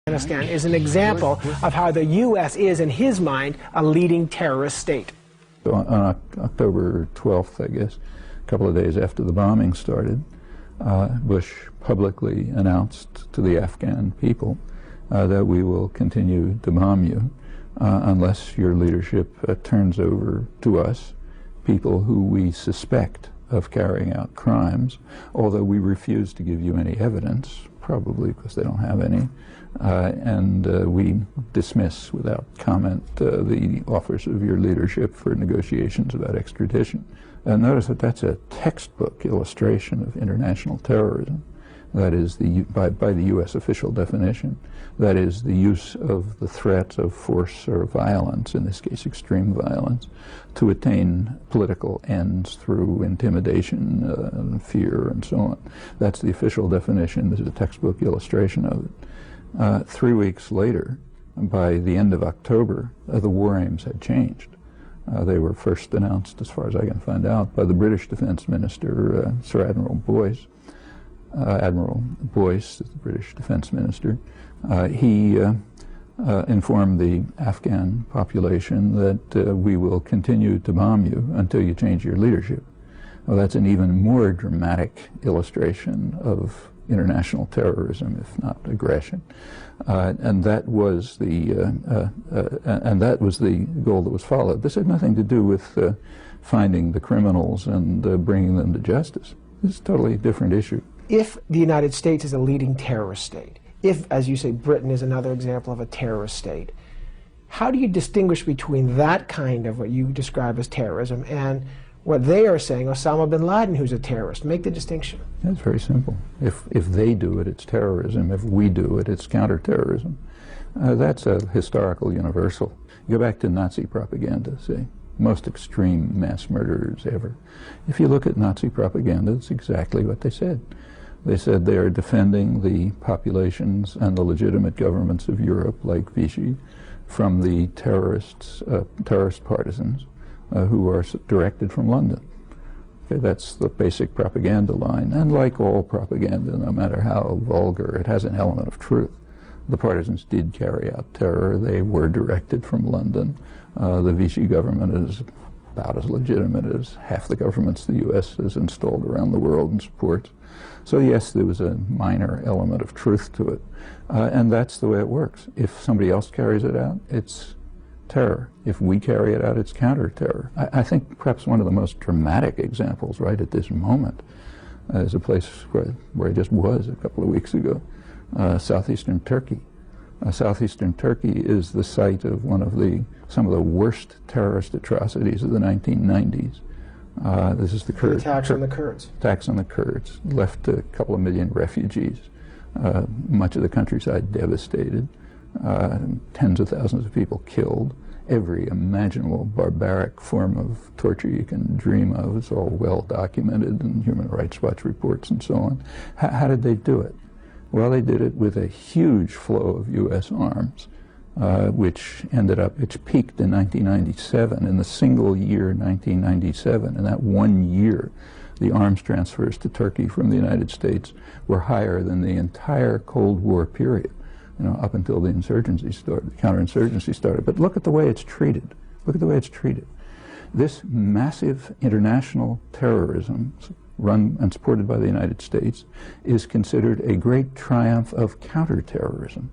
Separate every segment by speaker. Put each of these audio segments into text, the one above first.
Speaker 1: Afghanistan is an example of how the U.S. is, in his mind, a leading terrorist state.
Speaker 2: So on October 12th, I guess, a couple of days after the bombing started, Bush publicly announced to the Afghan people that we will continue to bomb you unless your leadership turns over to us people who we suspect of carrying out crimes, although we refuse to give you any evidence, probably because they don't have any, and we dismiss without comment the offers of your leadership for negotiations about extradition. Notice that that's a textbook illustration of international terrorism. That is, by the U.S. official definition, that is the use of the threat of force or violence, in this case extreme violence, to attain political ends through intimidation, and fear, and so on. That's the official definition. This is a textbook illustration of it. 3 weeks later, by the end of October, the war aims had changed. They were first announced, as far as I can find out, by the British Defense Minister, Sir Admiral Boyce. Admiral Boyce, the British Defense Minister, he informed the Afghan population that we will continue to bomb you until you change your leadership. Well, that's an even more dramatic illustration of international terrorism, if not aggression, and that was the goal that was followed. This had nothing to do with finding the criminals and bringing them to justice. It's a totally different issue.
Speaker 1: If the United States is a leading terrorist state, if, as you say, Britain is another example of a terrorist state, how do you distinguish between that kind of what you describe as terrorism and what they are saying, Osama bin Laden, who's a terrorist? Make the distinction.
Speaker 2: It's very simple. If they do it, it's terrorism. If we do it, it's counterterrorism. That's a historical universal. You go back to Nazi propaganda, say. Most extreme mass murderers ever. If you look at Nazi propaganda, it's exactly what they said. They said they are defending the populations and the legitimate governments of Europe, like Vichy, from the terrorist partisans who are directed from London. Okay, that's the basic propaganda line. And like all propaganda, no matter how vulgar, it has an element of truth. The partisans did carry out terror. They were directed from London. The Vichy government is about as legitimate as half the governments the U.S. has installed around the world and supports. So yes, there was a minor element of truth to it. And that's the way it works. If somebody else carries it out, it's terror. If we carry it out, it's counter-terror. I think perhaps one of the most dramatic examples right at this moment is a place where I just was a couple of weeks ago. Southeastern Turkey. Southeastern Turkey is the site of some of the worst terrorist atrocities of the 1990s. This is the Kurds.
Speaker 1: Attacks on the Kurds.
Speaker 2: Attacks on the Kurds left a couple of million refugees. Much of the countryside devastated. Tens of thousands of people killed. Every imaginable barbaric form of torture you can dream of is all well documented in Human Rights Watch reports and so on. How did they do it? Well, they did it with a huge flow of U.S. arms, which peaked in 1997, in the single year 1997. In that 1 year, the arms transfers to Turkey from the United States were higher than the entire Cold War period, up until the insurgency started, the counterinsurgency started. But look at the way it's treated. Look at the way it's treated. This massive international terrorism, run and supported by the United States, is considered a great triumph of counterterrorism.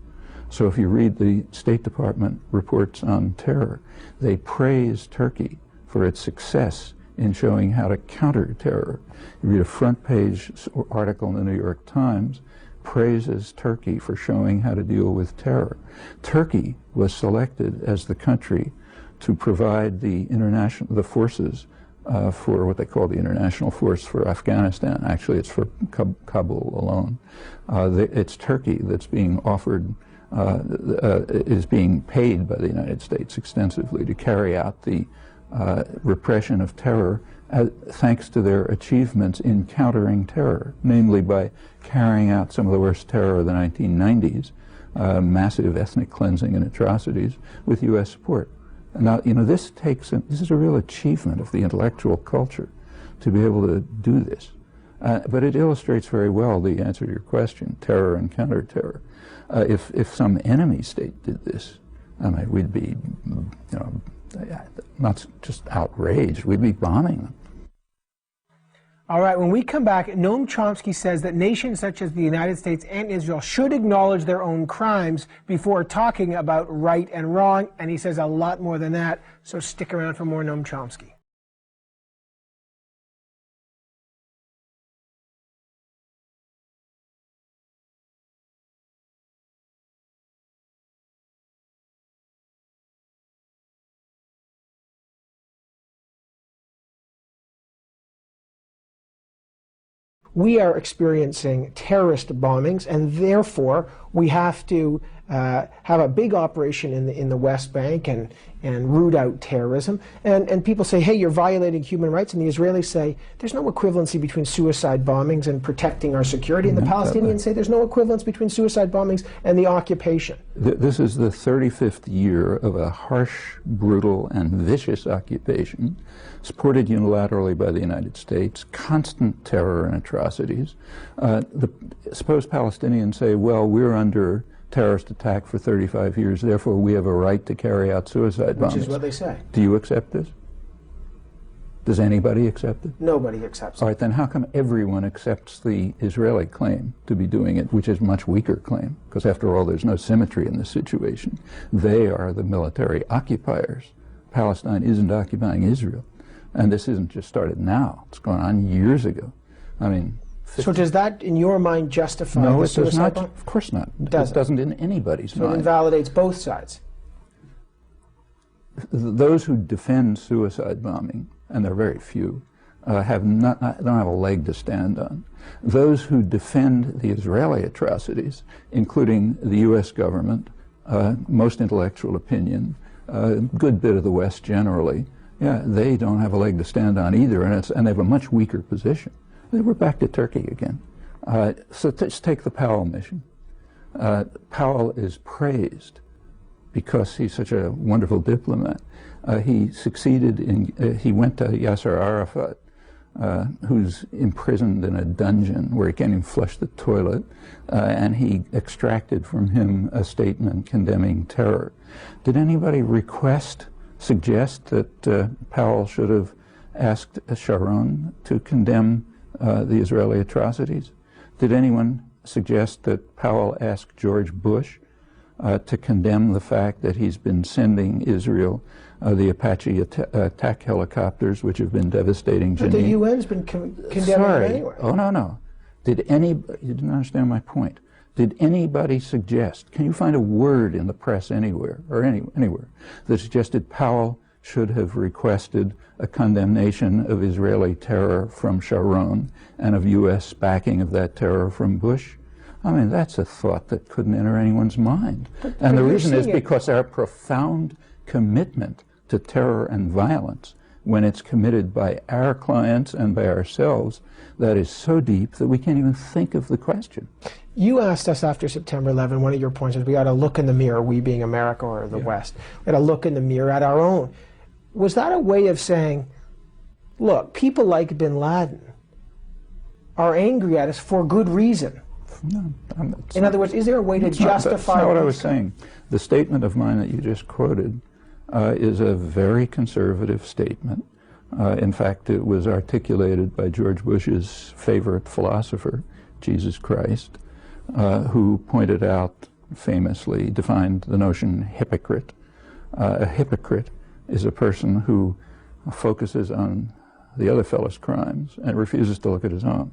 Speaker 2: So if you read the State Department reports on terror, they praise Turkey for its success in showing how to counter terror. You read a front page article in the New York Times, praises Turkey for showing how to deal with terror. Turkey was selected as the country to provide the forces for what they call the international force for Afghanistan. Actually, it's for Kabul alone. It's Turkey that's being offered, is being paid by the United States extensively to carry out the repression of terror, thanks to their achievements in countering terror, namely by carrying out some of the worst terror of the 1990s, massive ethnic cleansing and atrocities, with U.S. support. Now, this is a real achievement of the intellectual culture to be able to do this. But it illustrates very well the answer to your question, terror and counterterror. If some enemy state did this, I mean, we'd be, not just outraged, we'd be bombing them.
Speaker 1: All right, when we come back, Noam Chomsky says that nations such as the United States and Israel should acknowledge their own crimes before talking about right and wrong, and he says a lot more than that, so stick around for more Noam Chomsky. We are experiencing terrorist bombings, and therefore we have to have a big operation in the West Bank and root out terrorism. And people say, hey, you're violating human rights, and the Israelis say there's no equivalency between suicide bombings and protecting our security, and the Palestinians say there's no equivalence between suicide bombings and the occupation.
Speaker 2: This is the 35th year of a harsh, brutal, and vicious occupation, supported unilaterally by the United States, constant terror and atrocities. Suppose Palestinians say, well, we're under terrorist attack for 35 years, therefore we have a right to carry out suicide bombings.
Speaker 1: Which is what they say.
Speaker 2: Do you accept this? Does anybody accept it?
Speaker 1: Nobody accepts it.
Speaker 2: All right, then how come everyone accepts the Israeli claim to be doing it, which is a much weaker claim? Because after all, there's no symmetry in this situation. They are the military occupiers. Palestine isn't occupying Israel. And this isn't just started now. It's gone on years ago. I mean,
Speaker 1: so does that, in your mind, justify
Speaker 2: no,
Speaker 1: the
Speaker 2: it does not.
Speaker 1: bomb?
Speaker 2: Of course not. It
Speaker 1: Doesn't.
Speaker 2: doesn't in anybody's
Speaker 1: So
Speaker 2: mind.
Speaker 1: it invalidates both sides.
Speaker 2: Those who defend suicide bombing, and there are very few, don't have a leg to stand on. Those who defend the Israeli atrocities, including the U.S. government, most intellectual opinion, a good bit of the West generally, yeah, they don't have a leg to stand on either, and they have a much weaker position. We're back to Turkey again. So just take the Powell mission. Powell is praised because he's such a wonderful diplomat. He succeeded in, he went to Yasser Arafat, who's imprisoned in a dungeon where he can't even flush the toilet, and he extracted from him a statement condemning terror. Did anybody suggest that Powell should have asked Sharon to condemn the Israeli atrocities? Did anyone suggest that Powell ask George Bush to condemn the fact that he's been sending Israel the Apache attack helicopters, which have been devastating Jenin?
Speaker 1: But the UN's been condemning them anyway.
Speaker 2: Oh, no. You didn't understand my point. Did anybody suggest, can you find a word in the press anywhere, or anywhere, that suggested Powell should have requested a condemnation of Israeli terror from Sharon and of U.S. backing of that terror from Bush? I mean, that's a thought that couldn't enter anyone's mind. And the reason is because our profound commitment to terror and violence, when it's committed by our clients and by ourselves, that is so deep that we can't even think of the question.
Speaker 1: You asked us after September 11, one of your points is we got to look in the mirror, we being America or the West, we got to look in the mirror at our own. Was that a way of saying, look, people like bin Laden are angry at us for good reason?
Speaker 2: No,
Speaker 1: in other words, is there a way to justify?
Speaker 2: That's not what I was saying. The statement of mine that you just quoted is a very conservative statement. In fact, it was articulated by George Bush's favorite philosopher, Jesus Christ, who pointed out, famously defined the notion hypocrite. A hypocrite is a person who focuses on the other fellow's crimes and refuses to look at his own.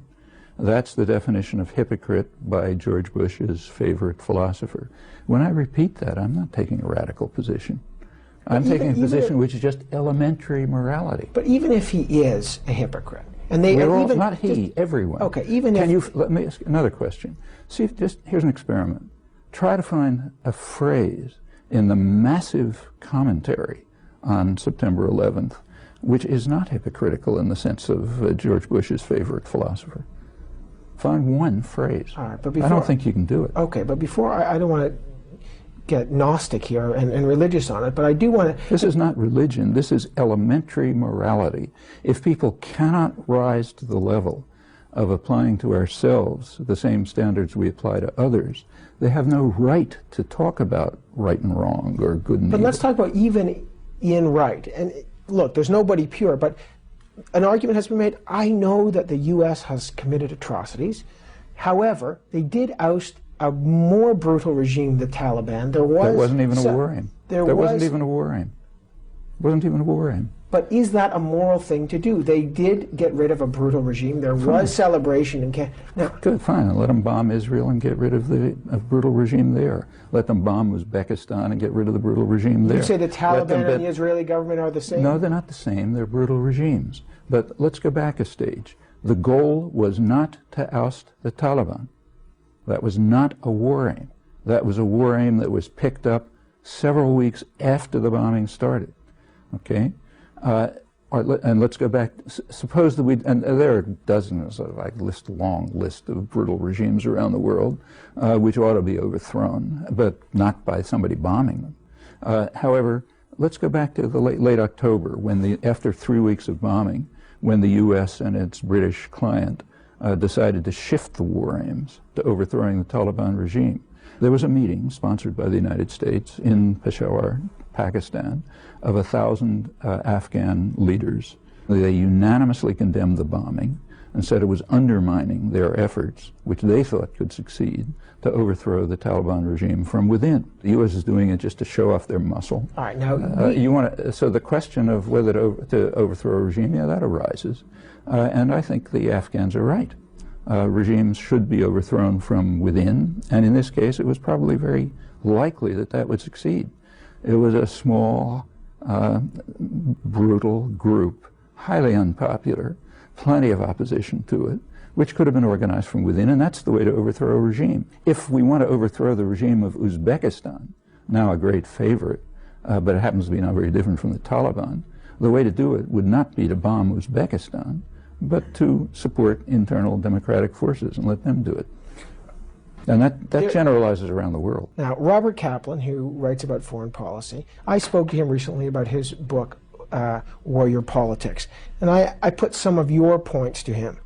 Speaker 2: That's the definition of hypocrite by George Bush's favorite philosopher. When I repeat that, I'm not taking a radical position. I'm taking a position which is just elementary morality.
Speaker 1: But even if he is a hypocrite, and they
Speaker 2: We're all,
Speaker 1: even
Speaker 2: not he, everyone.
Speaker 1: Okay, even
Speaker 2: Can
Speaker 1: if
Speaker 2: you let me ask another question? See, here's an experiment. Try to find a phrase in the massive commentary on September 11th, which is not hypocritical in the sense of George Bush's favorite philosopher. Find one phrase.
Speaker 1: All right, but before,
Speaker 2: I don't think you can do it.
Speaker 1: Okay, but before, I don't want to get Gnostic here and religious on it, but I do want to...
Speaker 2: This is not religion. This is elementary morality. If people cannot rise to the level of applying to ourselves the same standards we apply to others, they have no right to talk about right and wrong or good and evil.
Speaker 1: But let's talk about even in right. And look, there's nobody pure, but an argument has been made. I know that the U.S. has committed atrocities. However, they did oust a more brutal regime, the Taliban. There
Speaker 2: wasn't even a war aim. There wasn't even a war aim. Wasn't even a war aim.
Speaker 1: But is that a moral thing to do? They did get rid of a brutal regime. There was celebration in now.
Speaker 2: Good, fine. Let them bomb Israel and get rid of the brutal regime there. Let them bomb Uzbekistan and get rid of the brutal regime there.
Speaker 1: You say the Taliban and the Israeli government are the same?
Speaker 2: No, they're not the same. They're brutal regimes. But let's go back a stage. The goal was not to oust the Taliban. That was not a war aim. That was a war aim that was picked up several weeks after the bombing started. Okay? And let's go back. Suppose that and there are dozens of, long list of brutal regimes around the world, which ought to be overthrown, but not by somebody bombing them. However, let's go back to the late October, when after 3 weeks of bombing, when the U.S. and its British client decided to shift the war aims to overthrowing the Taliban regime. There was a meeting sponsored by the United States in Peshawar, Pakistan, of 1,000 Afghan leaders. They unanimously condemned the bombing and said it was undermining their efforts, which they thought could succeed, to overthrow the Taliban regime from within. The U.S. is doing it just to show off their muscle.
Speaker 1: All right, now
Speaker 2: so the question of whether to overthrow a regime, yeah, that arises. And I think the Afghans are right. Regimes should be overthrown from within, and in this case it was probably very likely that that would succeed. It was a small, brutal group, highly unpopular, plenty of opposition to it, which could have been organized from within, and that's the way to overthrow a regime. If we want to overthrow the regime of Uzbekistan, now a great favorite, but it happens to be not very different from the Taliban, the way to do it would not be to bomb Uzbekistan, but to support internal democratic forces and let them do it. And that generalizes around the world.
Speaker 1: Now, Robert Kaplan, who writes about foreign policy, I spoke to him recently about his book, Warrior Politics, and I put some of your points to him.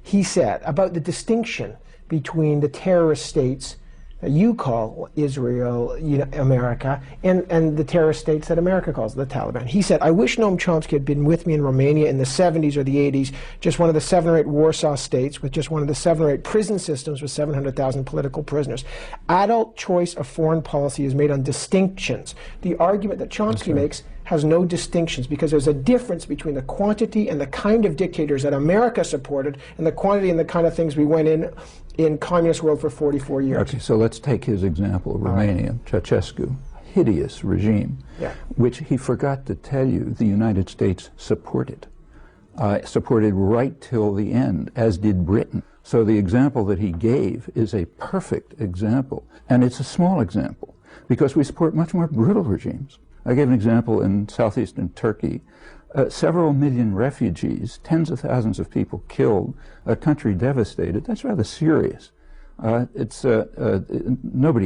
Speaker 1: He said about the distinction between the terrorist states that you call Israel, America, and the terrorist states that America calls the Taliban. He said, I wish Noam Chomsky had been with me in Romania in the 70s or the 80s, just one of the 7 or 8 Warsaw states with just one of the 7 or 8 prison systems with 700,000 political prisoners. Adult choice of foreign policy is made on distinctions. The argument that Chomsky makes has no distinctions because there's a difference between the quantity and the kind of dictators that America supported and the quantity and the kind of things we went in communist world for 44 years.
Speaker 2: Okay, so let's take his example, Romania, Ceausescu, hideous regime, which he forgot to tell you the United States supported. Supported right till the end, as did Britain. So the example that he gave is a perfect example, and it's a small example, because we support much more brutal regimes. I gave an example in southeastern Turkey. Several million refugees, tens of thousands of people killed, a country devastated. That's rather serious. Nobody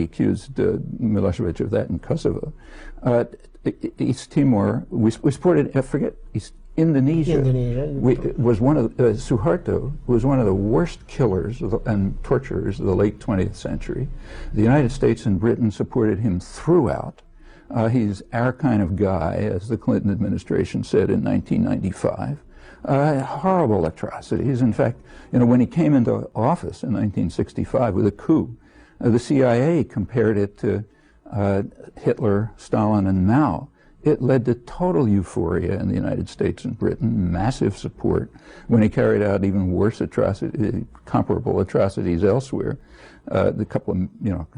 Speaker 2: accused Milosevic of that in Kosovo. East Timor, we supported, Indonesia. Was one of Suharto was one of the worst killers and torturers of the late 20th century. The United States and Britain supported him throughout. He's our kind of guy, as the Clinton administration said in 1995. Horrible atrocities. In fact, when he came into office in 1965 with a coup, the CIA compared it to Hitler, Stalin, and Mao. It led to total euphoria in the United States and Britain, massive support. When he carried out even worse comparable atrocities elsewhere, the couple of,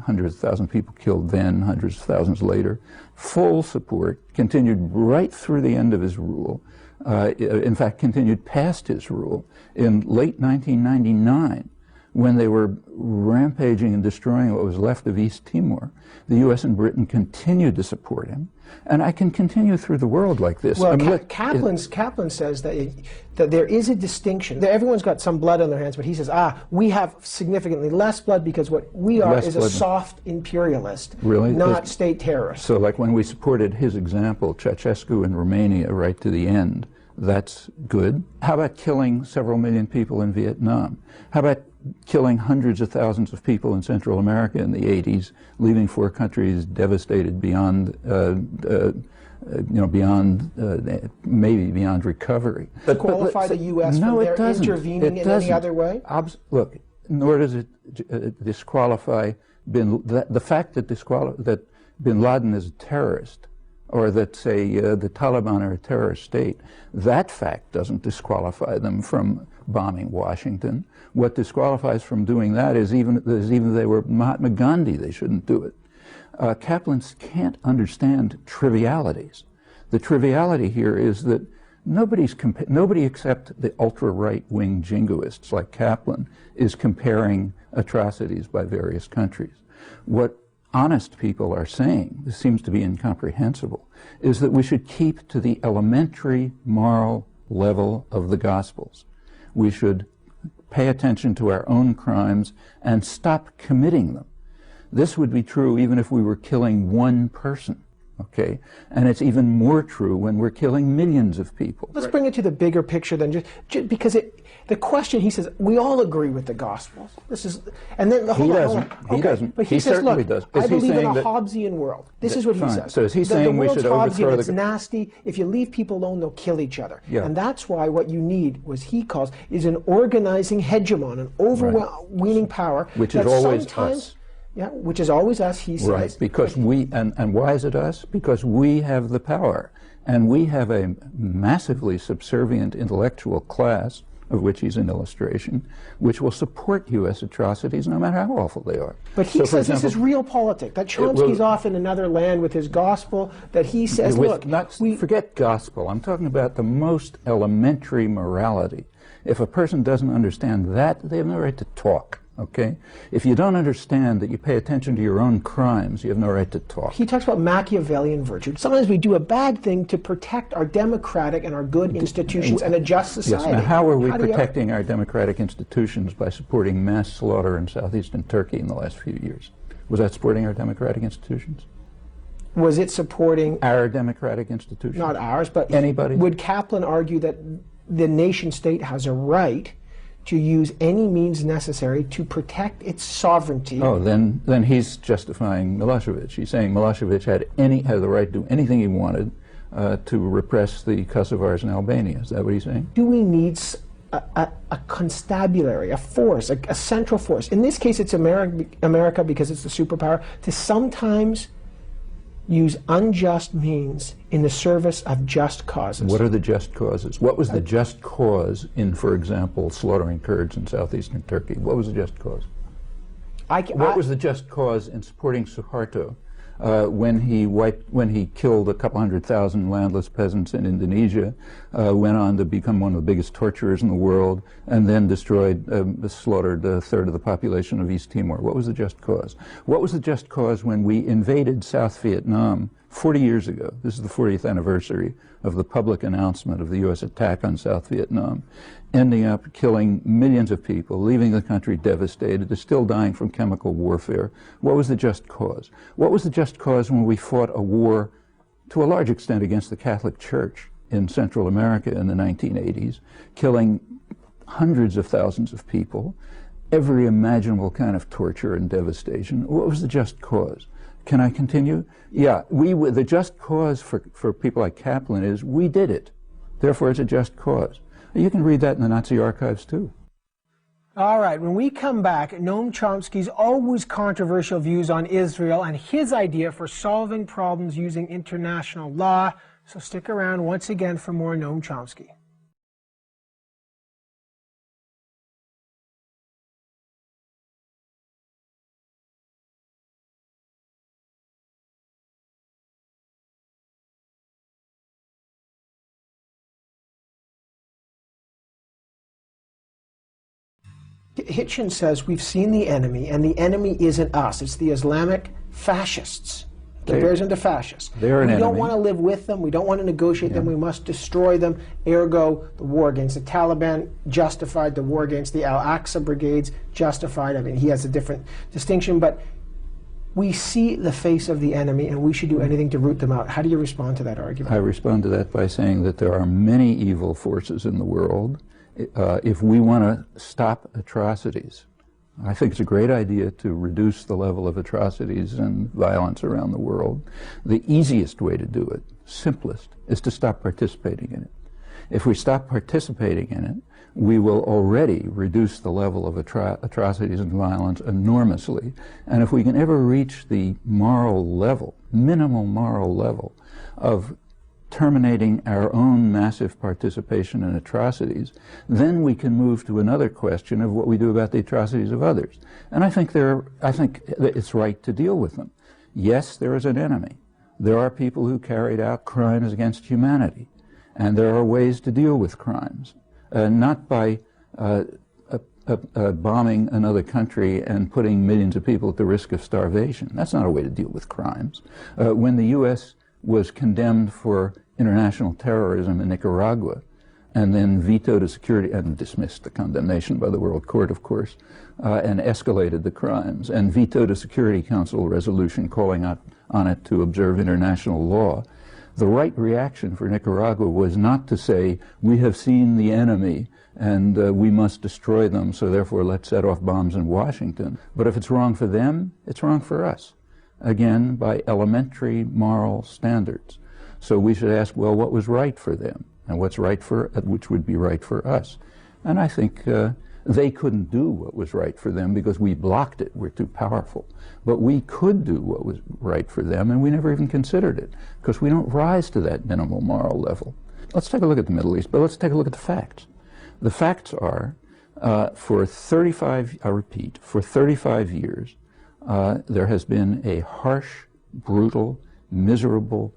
Speaker 2: hundreds of thousands of people killed then, hundreds of thousands later, full support, continued right through the end of his rule. In fact, continued past his rule. In late 1999, when they were rampaging and destroying what was left of East Timor, the U.S. and Britain continued to support him. And I can continue through the world like this.
Speaker 1: Well, Kaplan says that there is a distinction. Everyone's got some blood on their hands, but he says, we have significantly less blood because what we are is a soft imperialist, not state terrorist.
Speaker 2: So like when we supported his example, Ceausescu in Romania right to the end, That's good. How about killing several million people in Vietnam? How about killing hundreds of thousands of people in Central America in the 80s, leaving 4 countries devastated beyond, maybe beyond recovery?
Speaker 1: Qualify the U.S.
Speaker 2: No,
Speaker 1: from
Speaker 2: it
Speaker 1: their
Speaker 2: doesn't.
Speaker 1: intervening
Speaker 2: It
Speaker 1: in
Speaker 2: doesn't.
Speaker 1: any other way?
Speaker 2: Look, nor does it disqualify the fact that bin Laden is a terrorist, or that, say, the Taliban are a terrorist state. That fact doesn't disqualify them from bombing Washington. What disqualifies from doing that is even if they were Mahatma Gandhi, they shouldn't do it. Kaplans can't understand trivialities. The triviality here is that nobody except the ultra-right-wing jingoists like Kaplan is comparing atrocities by various countries. What honest people are saying, this seems to be incomprehensible, is that we should keep to the elementary moral level of the Gospels. We should pay attention to our own crimes and stop committing them. This would be true even if we were killing one person. Okay, and it's even more true when we're killing millions of people.
Speaker 1: Let's bring it to the bigger picture than just because the question, he says, we all agree with the Gospels. This is, and then
Speaker 2: He doesn't. He doesn't.
Speaker 1: But he says,
Speaker 2: certainly
Speaker 1: look,
Speaker 2: does.
Speaker 1: I
Speaker 2: Is he
Speaker 1: believe in
Speaker 2: saying
Speaker 1: a
Speaker 2: that,
Speaker 1: Hobbesian world. This is what he
Speaker 2: fine.
Speaker 1: says.
Speaker 2: So is he saying we should overthrow
Speaker 1: It's
Speaker 2: the?
Speaker 1: nasty. If you leave people alone, they'll kill each other.
Speaker 2: Yeah.
Speaker 1: And that's why what you need, was he calls, is an organizing hegemon, an overweening power,
Speaker 2: which is always us.
Speaker 1: Yeah, which is always us, he says.
Speaker 2: Right, because and why is it us? Because we have the power, and we have a massively subservient intellectual class, of which he's an illustration, which will support U.S. atrocities no matter how awful they are.
Speaker 1: But he says this is real politics, that Chomsky's off in another land with his gospel, that he says, look,
Speaker 2: forget gospel, I'm talking about the most elementary morality. If a person doesn't understand that, they have no right to talk. Okay? If you don't understand that you pay attention to your own crimes, you have no right to talk.
Speaker 1: He talks about Machiavellian virtue. Sometimes we do a bad thing to protect our democratic and our good institutions and a just society.
Speaker 2: Yes. Now, how are we protecting our democratic institutions by supporting mass slaughter in southeastern Turkey in the last few years? Was that supporting our democratic institutions?
Speaker 1: Was it supporting
Speaker 2: our democratic institutions?
Speaker 1: Not ours, but
Speaker 2: anybody.
Speaker 1: Would Kaplan argue that the nation state has a right to use any means necessary to protect its sovereignty?
Speaker 2: Oh, then he's justifying Milosevic. He's saying Milosevic had the right to do anything he wanted to repress the Kosovars in Albania. Is that what he's saying?
Speaker 1: Do we need a constabulary, a force, a central force? In this case, it's America because it's the superpower, to sometimes use unjust means in the service of just causes.
Speaker 2: What are the just causes? What was the just cause in, for example, slaughtering Kurds in southeastern Turkey? What was the just cause? What was the just cause in supporting Suharto when he killed a couple 100,000 landless peasants in Indonesia, went on to become one of the biggest torturers in the world, and then slaughtered a third of the population of East Timor? What was the just cause? What was the just cause when we invaded South Vietnam 40 years ago? This is the 40th anniversary of the public announcement of the U.S. attack on South Vietnam, ending up killing millions of people, leaving the country devastated, they're still dying from chemical warfare. What was the just cause? What was the just cause when we fought a war, to a large extent, against the Catholic Church in Central America in the 1980s, killing hundreds of thousands of people, every imaginable kind of torture and devastation? What was the just cause? Can I continue? Yeah, the just cause for people like Kaplan is we did it. Therefore, it's a just cause. You can read that in the Nazi archives, too.
Speaker 1: All right, when we come back, Noam Chomsky's always controversial views on Israel and his idea for solving problems using international law. So stick around once again for more Noam Chomsky. Hitchens says we've seen the enemy, and the enemy isn't us. It's the Islamic fascists. He compares them to fascists.
Speaker 2: They're an enemy.
Speaker 1: We don't want to live with them. We don't want to negotiate them. We must destroy them. Ergo, the war against the Taliban justified. The war against the Al-Aqsa brigades justified. I mean, he has a different distinction. But we see the face of the enemy and we should do anything to root them out. How do you respond to that argument?
Speaker 2: I respond to that by saying that there are many evil forces in the world. If we want to stop atrocities, I think it's a great idea to reduce the level of atrocities and violence around the world. The easiest way to do it, simplest, is to stop participating in it. If we stop participating in it, we will already reduce the level of atrocities and violence enormously. And if we can ever reach the moral level, minimal moral level, of terminating our own massive participation in atrocities, then we can move to another question of what we do about the atrocities of others. And I think that it's right to deal with them. Yes, there is an enemy. There are people who carried out crimes against humanity. And there are ways to deal with crimes, not by bombing another country and putting millions of people at the risk of starvation. That's not a way to deal with crimes. When the U.S. was condemned for international terrorism in Nicaragua, and then vetoed a security, and dismissed the condemnation by the World Court, of course, and escalated the crimes, and vetoed a Security Council resolution calling on it to observe international law. The right reaction for Nicaragua was not to say, we have seen the enemy and we must destroy them, so therefore let's set off bombs in Washington. But if it's wrong for them, it's wrong for us. Again, by elementary moral standards. So we should ask, well, what was right for them? And what's right which would be right for us? And I think they couldn't do what was right for them because we blocked it. We're too powerful. But we could do what was right for them, and we never even considered it because we don't rise to that minimal moral level. Let's take a look at the Middle East, but let's take a look at the facts. The facts are, for 35 years, there has been a harsh, brutal, miserable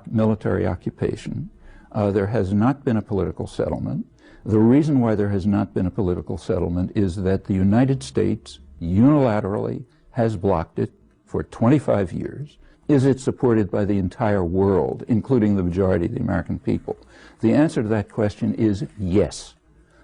Speaker 2: military occupation. There has not been a political settlement. The reason why there has not been a political settlement is that the United States unilaterally has blocked it for 25 years. Is it supported by the entire world, including the majority of the American people? The answer to that question is yes.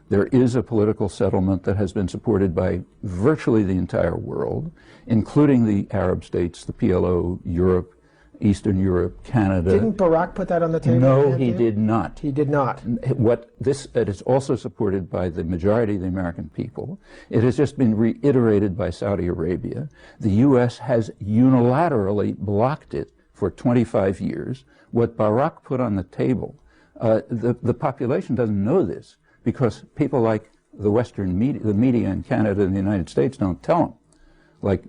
Speaker 2: There is a political settlement that has been supported by virtually the entire world, including the Arab states, the PLO, Europe, Eastern Europe, Canada.
Speaker 1: Didn't Barack put that on the table?
Speaker 2: No, he did not.
Speaker 1: He did not.
Speaker 2: It is also supported by the majority of the American people. It has just been reiterated by Saudi Arabia. The U.S. has unilaterally blocked it for 25 years. What Barack put on the table, the population doesn't know this because people like the Western media, the media in Canada and the United States don't tell them. Like,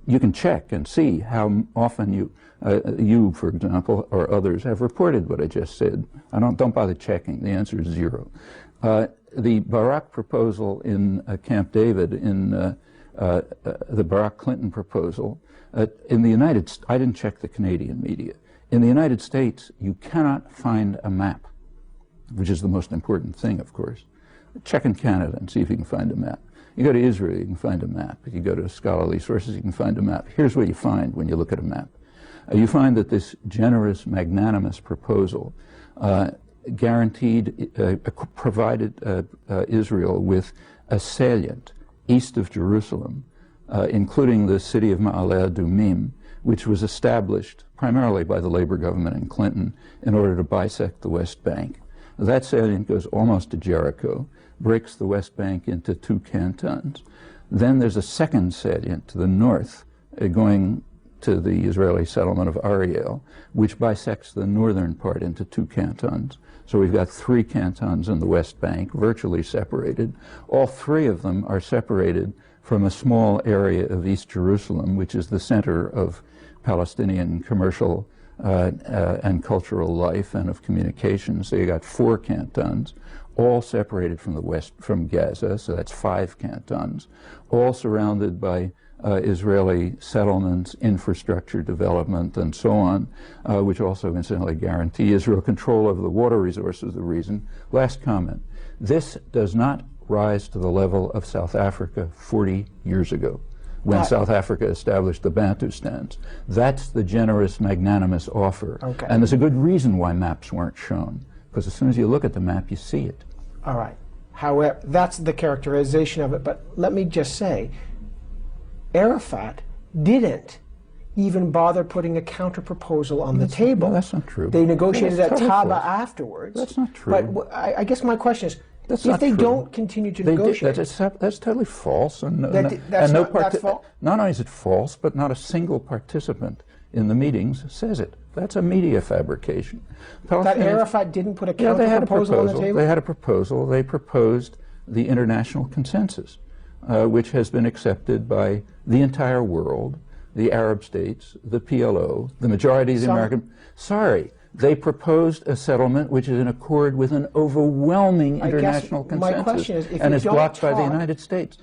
Speaker 2: you can check and see how often you, for example, or others have reported what I just said. Don't bother checking. The answer is 0. The Barack proposal in Camp David, in the Barack Clinton proposal, in the United States, I didn't check the Canadian media. In the United States, you cannot find a map, which is the most important thing, of course. Check in Canada and see if you can find a map. You go to Israel, you can find a map. If you go to scholarly sources, you can find a map. Here's what you find when you look at a map. You find that this generous, magnanimous proposal provided Israel with a salient east of Jerusalem, including the city of Ma'ale Adumim, which was established primarily by the Labor government in Clinton in order to bisect the West Bank. That salient goes almost to Jericho, breaks the West Bank into 2 cantons. Then there's a second salient to the north, going to the Israeli settlement of Ariel, which bisects the northern part into 2 cantons. So we've got 3 cantons in the West Bank, virtually separated. All 3 of them are separated from a small area of East Jerusalem, which is the center of Palestinian commercial and cultural life and of communication. So you got 4 cantons, all separated from the west, from Gaza, so that's 5 cantons, all surrounded by Israeli settlements, infrastructure development, and so on, which also incidentally guarantee Israel control over the water resources, the reason. Last comment. This does not rise to the level of South Africa 40 years ago, when South Africa established the Bantustans. That's the generous, magnanimous offer.
Speaker 1: Okay.
Speaker 2: And there's a good reason why maps weren't shown, because as soon as you look at the map, you see it.
Speaker 1: All right. However, that's the characterization of it, but let me just say, Arafat didn't even bother putting a counter-proposal on the table.
Speaker 2: No, that's not true.
Speaker 1: They negotiated at
Speaker 2: totally
Speaker 1: Taba
Speaker 2: false.
Speaker 1: afterwards.
Speaker 2: That's not true.
Speaker 1: But I guess my question is,
Speaker 2: That's
Speaker 1: if
Speaker 2: not
Speaker 1: they
Speaker 2: true.
Speaker 1: don't continue to negotiate...
Speaker 2: That's totally false. And,
Speaker 1: that's false?
Speaker 2: Not only is it false, but not a single participant in the meetings says it. That's a media fabrication.
Speaker 1: That Arafat didn't put a counter-proposal on the table?
Speaker 2: They had a proposal. They proposed the international consensus, which has been accepted by the entire world, the Arab states, the PLO, the majority of the American... Sorry. They proposed a settlement which is in accord with an overwhelming international consensus,
Speaker 1: my question is, if
Speaker 2: and
Speaker 1: you
Speaker 2: is
Speaker 1: don't
Speaker 2: blocked by the
Speaker 1: talk-
Speaker 2: United States.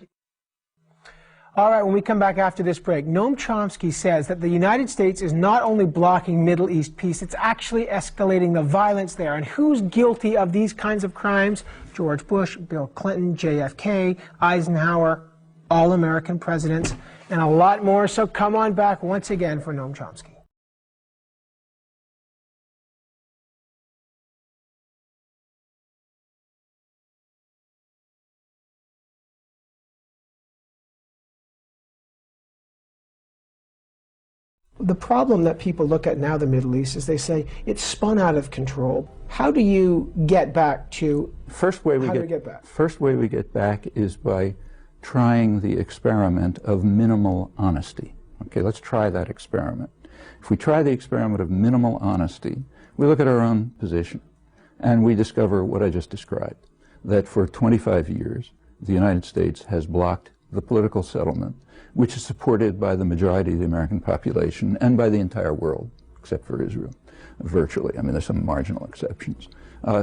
Speaker 1: All right, when we come back after this break, Noam Chomsky says that the United States is not only blocking Middle East peace, it's actually escalating the violence there. And who's guilty of these kinds of crimes? George Bush, Bill Clinton, JFK, Eisenhower, all American presidents, and a lot more. So come on back once again for Noam Chomsky. The problem that people look at now, the Middle East, is they say it's spun out of control. How do you get back to...
Speaker 2: First way we get back is by trying the experiment of minimal honesty. Okay, let's try that experiment. If we try the experiment of minimal honesty, we look at our own position, and we discover what I just described, that for 25 years, the United States has blocked the political settlement, which is supported by the majority of the American population and by the entire world, except for Israel, virtually. I mean, there's some marginal exceptions.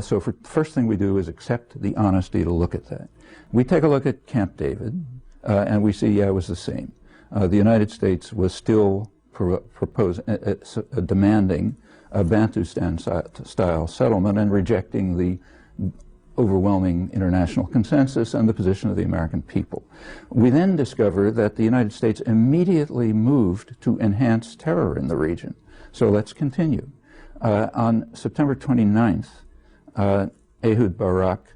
Speaker 2: So the first thing we do is accept the honesty to look at that. We take a look at Camp David, and we see, yeah, it was the same. The United States was still demanding a Bantustan-style settlement and rejecting the overwhelming international consensus and the position of the American people. We then discover that the United States immediately moved to enhance terror in the region. So let's continue. On September 29th, Ehud Barak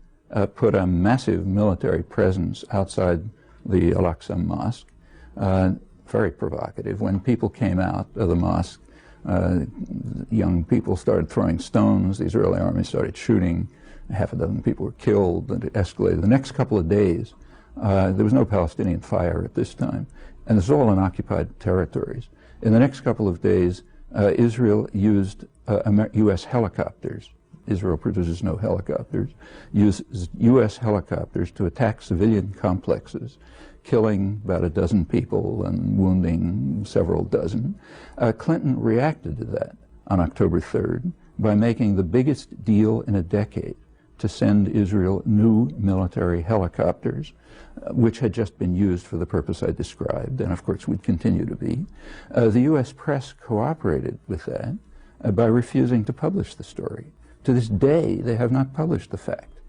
Speaker 2: put a massive military presence outside the Al-Aqsa Mosque, very provocative. When people came out of the mosque, young people started throwing stones, the Israeli army started shooting, half a dozen people were killed, and it escalated. The next couple of days, there was no Palestinian fire at this time, and this is all in occupied territories. In the next couple of days, Israel used U.S. helicopters. Israel produces no helicopters. Uses U.S. helicopters to attack civilian complexes, killing about a dozen people and wounding several dozen. Clinton reacted to that on October 3rd by making the biggest deal in a decade to send Israel new military helicopters, which had just been used for the purpose I described, and of course would continue to be. The U.S. press cooperated with that by refusing to publish the story. To this day, they have not published the fact.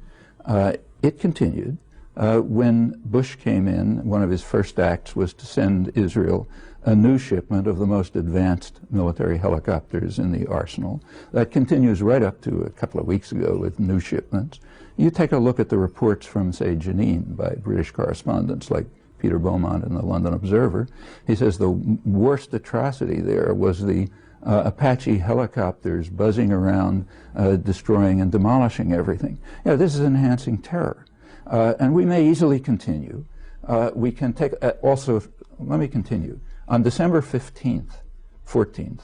Speaker 2: It continued. When Bush came in, one of his first acts was to send Israel a new shipment of the most advanced military helicopters in the arsenal. That continues right up to a couple of weeks ago with new shipments. You take a look at the reports from, say, Jenin by British correspondents like Peter Beaumont in the London Observer. He says the worst atrocity there was the Apache helicopters buzzing around, destroying and demolishing everything. Yeah, this is enhancing terror. And we may easily continue. We can take, also, let me continue. On December 14th,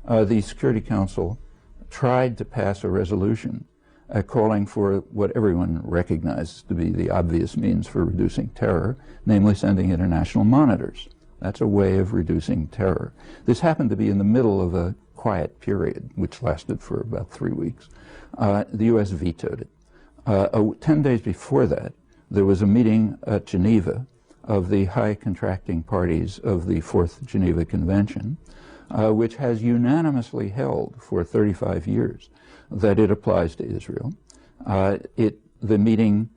Speaker 2: the Security Council tried to pass a resolution calling for what everyone recognizes to be the obvious means for reducing terror, namely sending international monitors. That's a way of reducing terror. This happened to be in the middle of a quiet period, which lasted for about 3 weeks. The U.S. vetoed it. 10 days before that, there was a meeting at Geneva of the high contracting parties of the Fourth Geneva Convention, which has unanimously held for 35 years that it applies to Israel. The meeting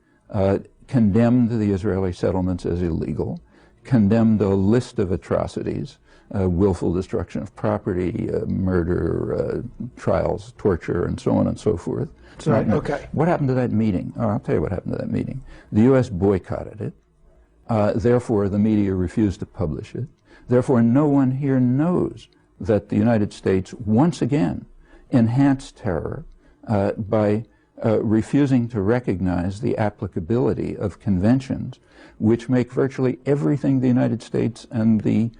Speaker 2: condemned the Israeli settlements as illegal, condemned a list of atrocities, willful destruction of property, murder, trials, torture, and so on and so forth.
Speaker 1: Right, okay.
Speaker 2: What happened to that meeting? Oh, I'll tell you what happened to that meeting. The U.S. boycotted it. Therefore, the media refused to publish it. Therefore, no one here knows that the United States once again enhanced terror by refusing to recognize the applicability of conventions which make virtually everything the United States and the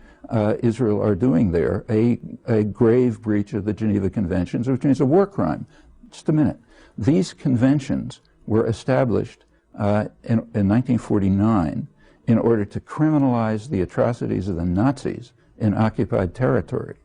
Speaker 2: Israel are doing there a grave breach of the Geneva Conventions, which means a war crime. Just a minute. These conventions were established in 1949 in order to criminalize the atrocities of the Nazis in occupied territory.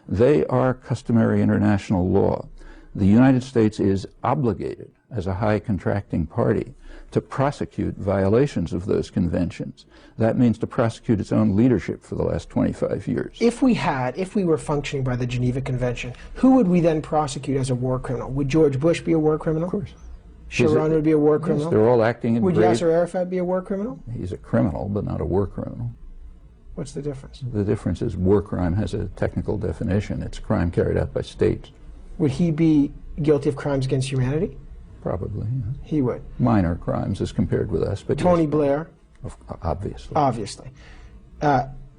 Speaker 2: They are customary international law. The United States is obligated, as a high contracting party, to prosecute violations of those conventions. That means to prosecute its own leadership for the last 25 years.
Speaker 1: If we were functioning by the Geneva Convention, who would we then prosecute as a war criminal? Would George Bush be a war criminal?
Speaker 2: Of course.
Speaker 1: Sharon would be a war criminal?
Speaker 2: Yes, they're all acting in
Speaker 1: Would Yasser Arafat be a war criminal?
Speaker 2: He's a criminal, but not a war criminal.
Speaker 1: What's the difference?
Speaker 2: The difference is war crime has a technical definition. It's crime carried out by states.
Speaker 1: Would he be guilty of crimes against humanity?
Speaker 2: Probably. Yeah.
Speaker 1: He would.
Speaker 2: Minor crimes as compared with us. But
Speaker 1: Tony
Speaker 2: yes,
Speaker 1: Blair?
Speaker 2: Obviously.
Speaker 1: Obviously.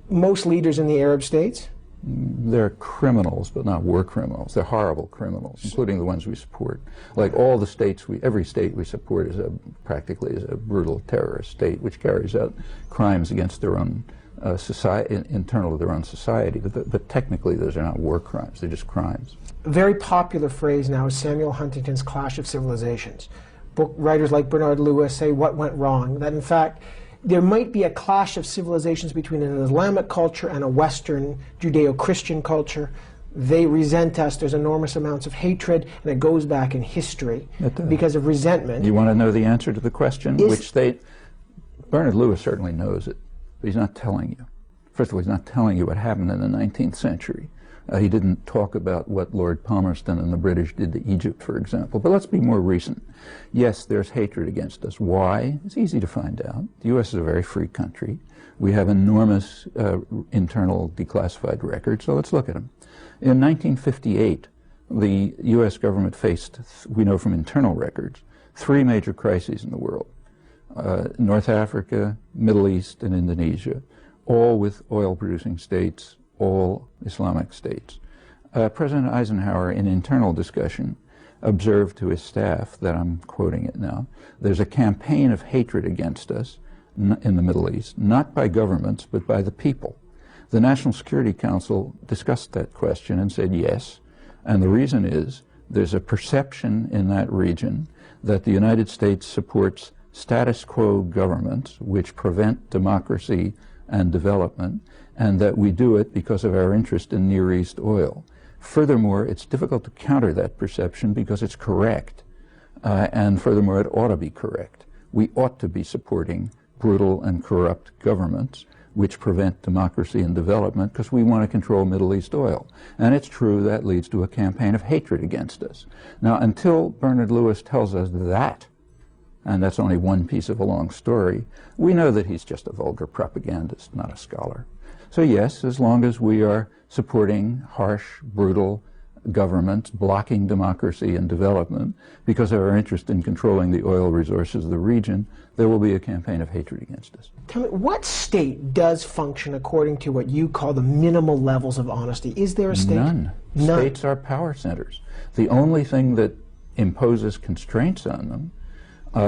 Speaker 1: Most leaders in the Arab states?
Speaker 2: They're criminals, but not war criminals. They're horrible criminals, including the ones we support. Like all the states, every state we support is practically a brutal terrorist state, which carries out crimes against their own society, internal to their own society. But technically, those are not war crimes. They're just crimes.
Speaker 1: A very popular phrase now is Samuel Huntington's Clash of Civilizations. Book writers like Bernard Lewis say what went wrong, that in fact there might be a clash of civilizations between an Islamic culture and a Western Judeo-Christian culture. They resent us. There's enormous amounts of hatred, and it goes back in history because of resentment.
Speaker 2: You want to know the answer to the question? Which state? Bernard Lewis certainly knows it, but he's not telling you. First of all, he's not telling you what happened in the 19th century. He didn't talk about what Lord Palmerston and the British did to Egypt, for example. But let's be more recent. Yes, there's hatred against us. Why? It's easy to find out. The U.S. is a very free country. We have enormous internal declassified records, so let's look at them. In 1958, the U.S. government faced, we know from internal records, 3 major crises in the world. North Africa, Middle East, and Indonesia, all with oil-producing states, all Islamic states. President Eisenhower, in internal discussion, observed to his staff, that I'm quoting it now, there's a campaign of hatred against us in the Middle East, not by governments, but by the people. The National Security Council discussed that question and said yes, and the reason is there's a perception in that region that the United States supports status quo governments which prevent democracy and development, and that we do it because of our interest in Near East oil. Furthermore, it's difficult to counter that perception because it's correct, and furthermore, it ought to be correct. We ought to be supporting brutal and corrupt governments which prevent democracy and development because we want to control Middle East oil. And it's true that leads to a campaign of hatred against us. Now, until Bernard Lewis tells us that, and that's only one piece of a long story, we know that he's just a vulgar propagandist, not a scholar. So yes, as long as we are supporting harsh, brutal governments, blocking democracy and development because of our interest in controlling the oil resources of the region, there will be a campaign of hatred against us.
Speaker 1: Tell me, what state does function according to what you call the minimal levels of honesty? Is there a state?
Speaker 2: None. States are power centers. The only thing that imposes constraints on them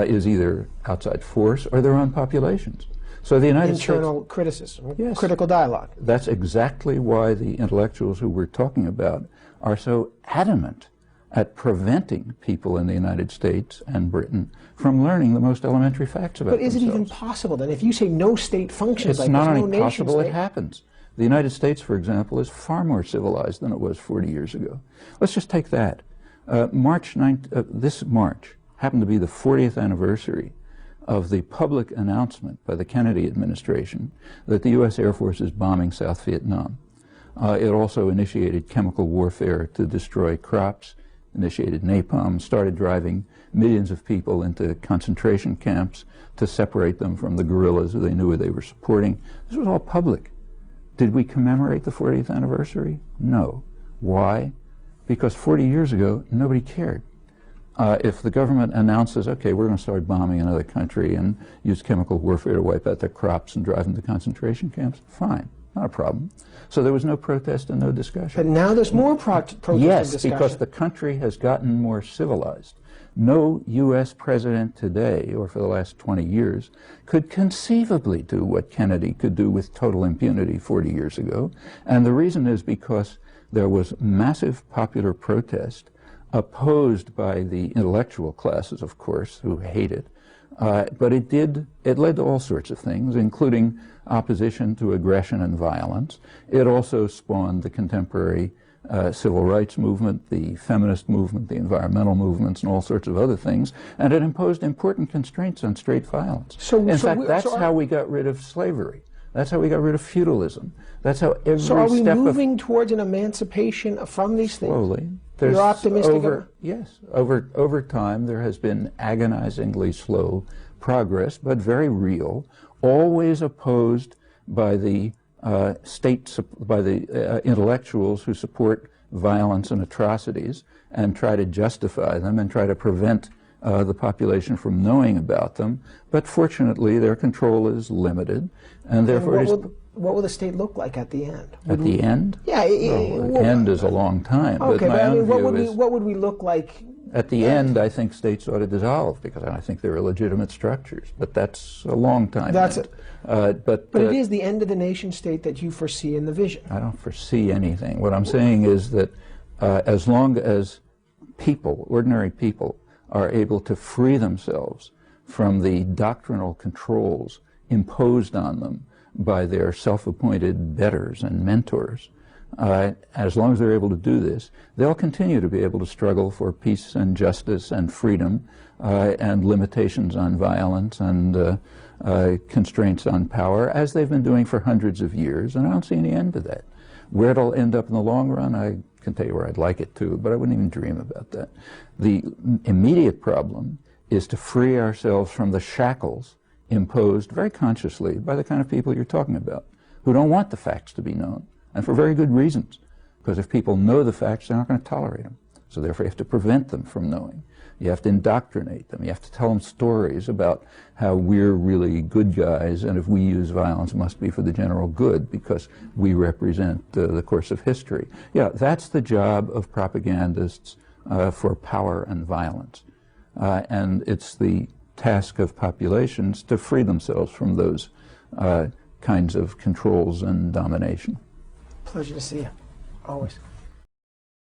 Speaker 2: is either outside force or their own populations. So the United States...
Speaker 1: Internal criticism,
Speaker 2: yes,
Speaker 1: critical dialogue.
Speaker 2: That's exactly why the intellectuals who we're talking about are so adamant at preventing people in the United States and Britain from learning the most elementary facts about themselves.
Speaker 1: But is it even possible then? If you say no state functions
Speaker 2: it's
Speaker 1: like
Speaker 2: not
Speaker 1: there's
Speaker 2: only
Speaker 1: no nation
Speaker 2: possible,
Speaker 1: state.
Speaker 2: it happens. The United States, for example, is far more civilized than it was 40 years ago. Let's just take that. This March happened to be the 40th anniversary of the public announcement by the Kennedy administration that the U.S. Air Force is bombing South Vietnam. It also initiated chemical warfare to destroy crops, initiated napalm, started driving millions of people into concentration camps to separate them from the guerrillas who they knew they were supporting. This was all public. Did we commemorate the 40th anniversary? No. Why? Because 40 years ago, nobody cared. If the government announces, okay, we're going to start bombing another country and use chemical warfare to wipe out their crops and drive them to concentration camps, fine. not a problem. So there was no protest and no discussion.
Speaker 1: But now there's more protest and
Speaker 2: Yes,
Speaker 1: discussion.
Speaker 2: because the country has gotten more civilized. No U.S. president today, or for the last 20 years, could conceivably do what Kennedy could do with total impunity 40 years ago. And the reason is because there was massive popular protest opposed by the intellectual classes, of course, who hate it. But it led to all sorts of things, including opposition to aggression and violence. It also spawned the contemporary civil rights movement, the feminist movement, the environmental movements, and all sorts of other things. And it imposed important constraints on straight violence. In fact, that's how we got rid of slavery. That's how we got rid of feudalism. That's how every
Speaker 1: So are we
Speaker 2: step
Speaker 1: moving towards an emancipation from these things?
Speaker 2: Slowly.
Speaker 1: You're optimistic?
Speaker 2: Yes. Over time, there has been agonizingly slow progress, but very real, always opposed by the intellectuals who support violence and atrocities and try to justify them and try to prevent the population from knowing about them. But fortunately, their control is limited, and therefore
Speaker 1: what will the state look like at the end?
Speaker 2: At the end?
Speaker 1: Yeah.
Speaker 2: The end is a long time.
Speaker 1: Okay,
Speaker 2: but
Speaker 1: I mean,
Speaker 2: view
Speaker 1: what would we look like?
Speaker 2: At the end, I think states ought to dissolve because I think there are legitimate structures. But that's a long time.
Speaker 1: That's it.
Speaker 2: But
Speaker 1: it is the end of the nation state that you foresee in the vision.
Speaker 2: I don't foresee anything. What I'm saying is that as long as people, ordinary people, are able to free themselves from the doctrinal controls imposed on them by their self-appointed betters and mentors, as long as they're able to do this, they'll continue to be able to struggle for peace and justice and freedom and limitations on violence and constraints on power, as they've been doing for hundreds of years, and I don't see any end to that. Where it'll end up in the long run, I can tell you where I'd like it to, but I wouldn't even dream about that. The immediate problem is to free ourselves from the shackles imposed very consciously by the kind of people you're talking about, who don't want the facts to be known, and for very good reasons. Because if people know the facts, they're not going to tolerate them. So therefore you have to prevent them from knowing. You have to indoctrinate them. You have to tell them stories about how we're really good guys, and if we use violence, it must be for the general good because we represent the course of history. Yeah, that's the job of propagandists for power and violence. And it's the task of populations to free themselves from those kinds of controls and domination.
Speaker 1: Pleasure to see you, always.